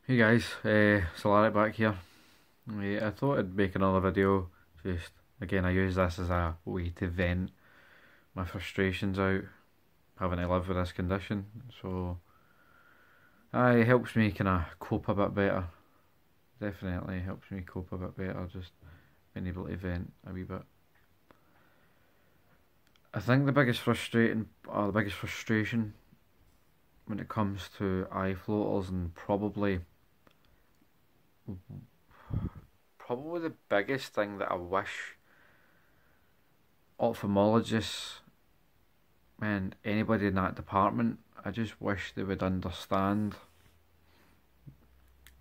Hey guys, Solaric back here. I thought I'd make another video. Just again, I use this as a way to vent my frustrations out, having to live with this condition. So, it helps me kind of cope a bit better. Definitely helps me cope a bit better. Just being able to vent a wee bit. I think the biggest frustration when it comes to eye floaters, and probably the biggest thing that I wish ophthalmologists and anybody in that department, I just wish they would understand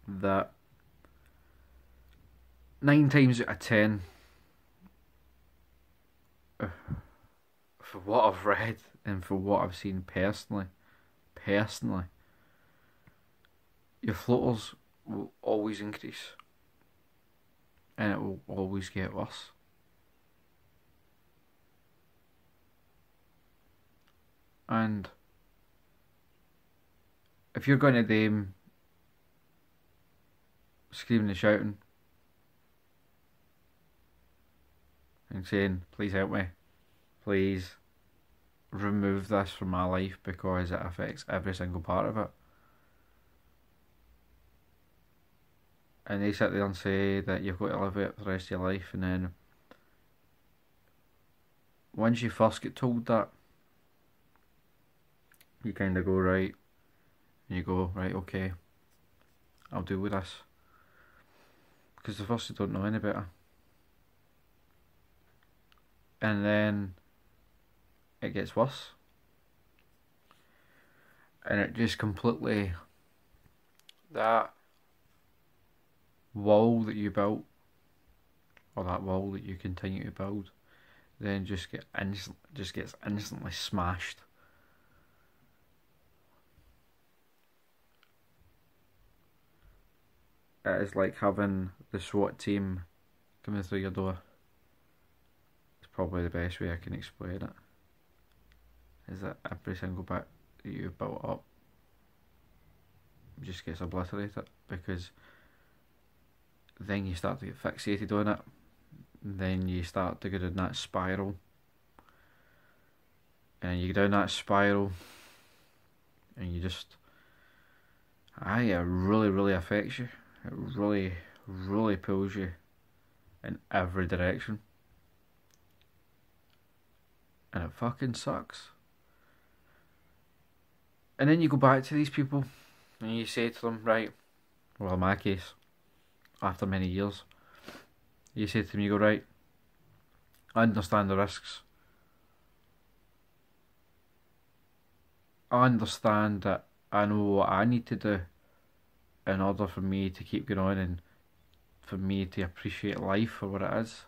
that 9 times out of 10, for what I've read and for what I've seen personally, your floaters will always increase and it will always get worse. And if you're going to them screaming and shouting and saying, please help me, please remove this from my life because it affects every single part of it, and they sit there and say that you've got to live it for the rest of your life, and then once you first get told that, you kind of go right, and you go right, okay, I'll deal with this, because the first you don't know any better, and then it gets worse, and it just completely, that wall that you built, or that wall that you continue to build, then just gets instantly smashed. It is like having the SWAT team coming through your door. It's probably the best way I can explain it. Is that every single bit that you've built up just gets obliterated, because then you start to get fixated on it, then you start to go down that spiral, and you go down that spiral and you just, it really affects you. It really pulls you in every direction, and it fucking sucks. And then you go back to these people and you say to them, right, well in my case, after many years, you say to them, you go, right, I understand the risks. I understand that I know what I need to do in order for me to keep going on and for me to appreciate life for what it is.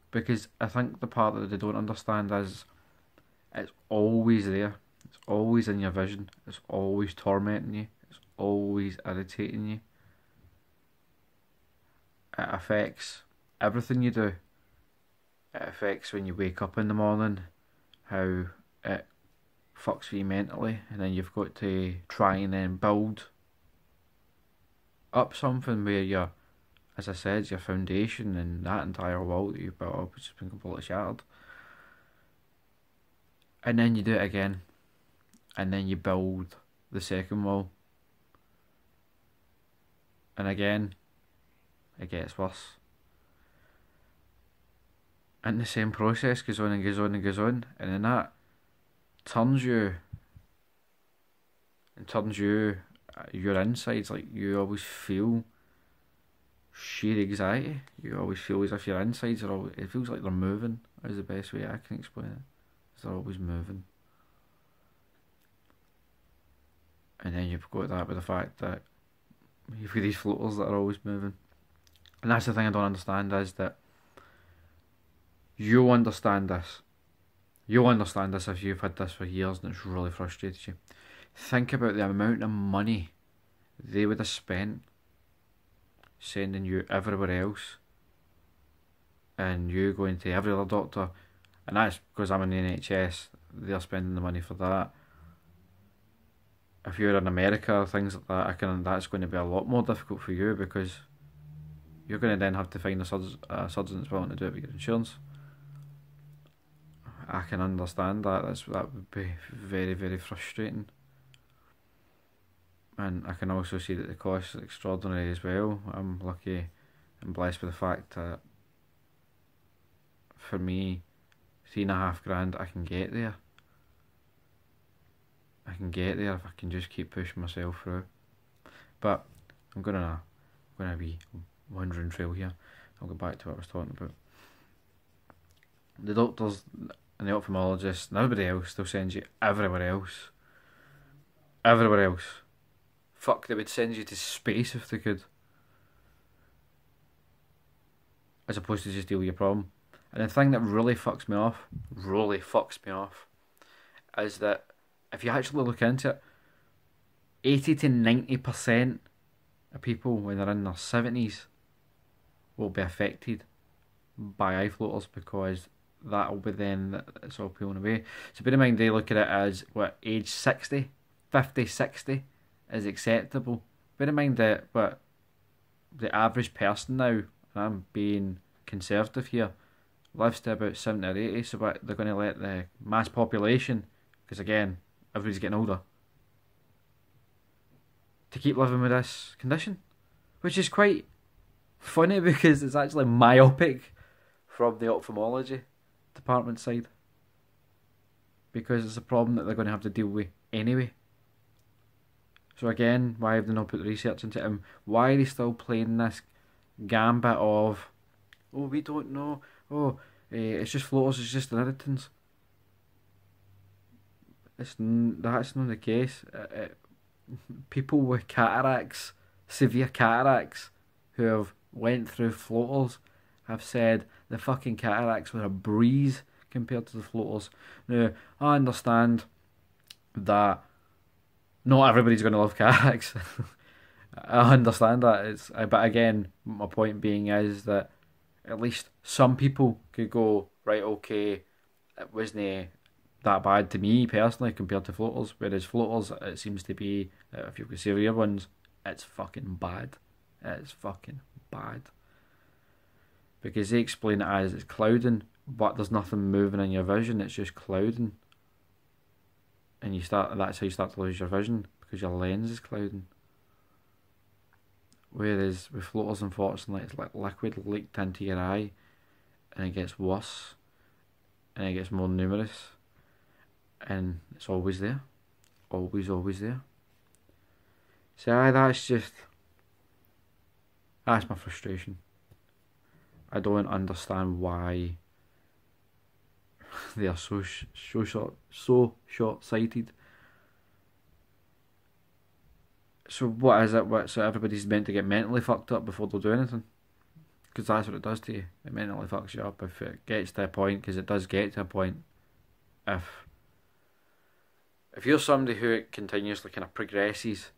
Because I think the part that they don't understand is it's always there. It's always in your vision. It's always tormenting you. It's always irritating you. It affects everything you do. It affects when you wake up in the morning, how it fucks with you mentally, and then you've got to try and then build up something where your, as I said, your foundation and that entire wall that you've built up has been completely shattered. And then you do it again, and then you build the second wall, and again it gets worse, and the same process goes on and goes on and goes on, and then that turns you your insides, like you always feel sheer anxiety. You always feel as if your insides are always, it feels like they're moving, is the best way I can explain it. They're always moving. And then you've got that with the fact that you've got these floaters that are always moving. And that's the thing I don't understand, is that you understand this. You'll understand this if you've had this for years and it's really frustrated you. Think about the amount of money they would have spent sending you everywhere else, and you going to every other doctor, and that's because I'm in the NHS, they're spending the money for that. if you're in America or things like that, that's going to be a lot more difficult for you because you're going to then have to find a surgeon that's willing to do it with your insurance. I can understand that. That would be very, very frustrating. And I can also see that the cost is extraordinary as well. I'm lucky and blessed with the fact that for me, £3,500, I can get there. I can get there if I can just keep pushing myself through. But I'm gonna be wandering trail here. I'll go back to what I was talking about. The doctors and the ophthalmologists and everybody else, they'll send you everywhere else. Everywhere else. Fuck, they would send you to space if they could. As opposed to just deal with your problem. And the thing that really fucks me off, is that if you actually look into it, 80 to 90% of people when they're in their 70s will be affected by eye floaters because that'll be then it's all pulling away. So bear in mind they look at it as what age 60, 50, 60 is acceptable. Bear in mind that what the average person now, and I'm being conservative here, lives to about 70 or 80, so what they're going to let the mass population, because again, everybody's getting older, to keep living with this condition, which is quite funny because it's actually myopic from the ophthalmology department side, because it's a problem that they're going to have to deal with anyway. So again, why have they not put the research into it? Why are they still playing this gambit of, oh, we don't know, it's just floaters, it's just irritants? That's not the case. People with cataracts, severe cataracts, who have went through floaters, have said the fucking cataracts were a breeze compared to the floaters. Now, I understand that not everybody's going to love cataracts. I understand that. But again, my point being is that at least some people could go, right, okay, it wasn't that bad to me personally compared to floaters, whereas floaters, it seems to be, if you've got severe ones, it's fucking bad. It's fucking bad. Because they explain it as it's clouding, but there's nothing moving in your vision, it's just clouding. And that's how you start to lose your vision, because your lens is clouding. Whereas with floaters, unfortunately, it's like liquid leaked into your eye, and it gets worse, and it gets more numerous, and it's always there. Always there. So that's my frustration. I don't understand why they are so short-sighted. So what is it? So everybody's meant to get mentally fucked up before they'll do anything? Because that's what it does to you. It mentally fucks you up if it gets to a point, because it does get to a point. If you're somebody who continuously kind of progresses,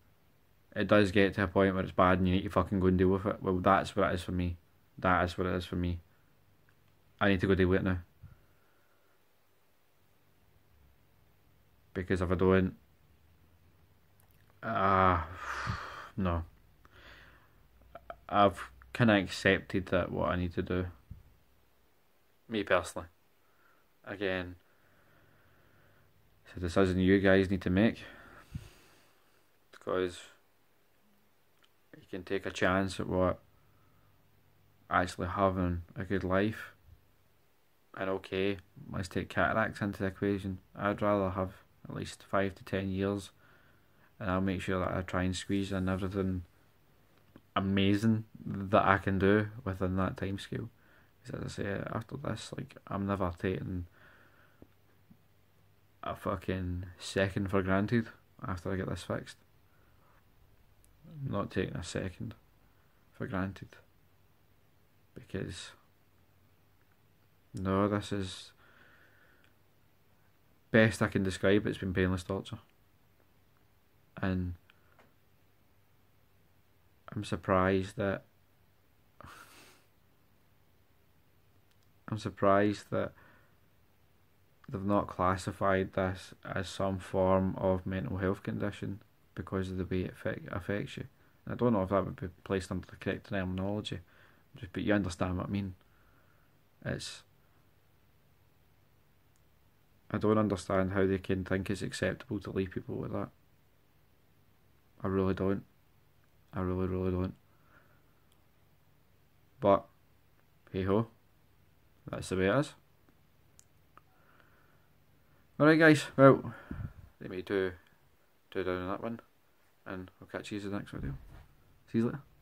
it does get to a point where it's bad and you need to fucking go and deal with it. Well, that's what it is for me. That is what it is for me. I need to go deal with it now. Because if I don't, no. I've kind of accepted that what I need to do. Me personally. Again, it's a decision you guys need to make. Because you can take a chance at what actually having a good life. And okay, let's take cataracts into the equation. I'd rather have at least 5 to 10 years, and I'll make sure that I try and squeeze in everything amazing that I can do within that time scale. Because as I say, after this, like, I'm never taking a fucking second for granted after I get this fixed. I'm not taking a second for granted. Because no, this is best I can describe. It's been painless torture, and I'm surprised that they've not classified this as some form of mental health condition, because of the way it affects you. And I don't know if that would be placed under the correct terminology, but you understand what I mean. I don't understand how they can think it's acceptable to leave people like that. I really don't. I really, really don't. But, hey ho, that's the way it is. Alright guys, well, let me do down on that one, and I'll catch you in the next video. See you later.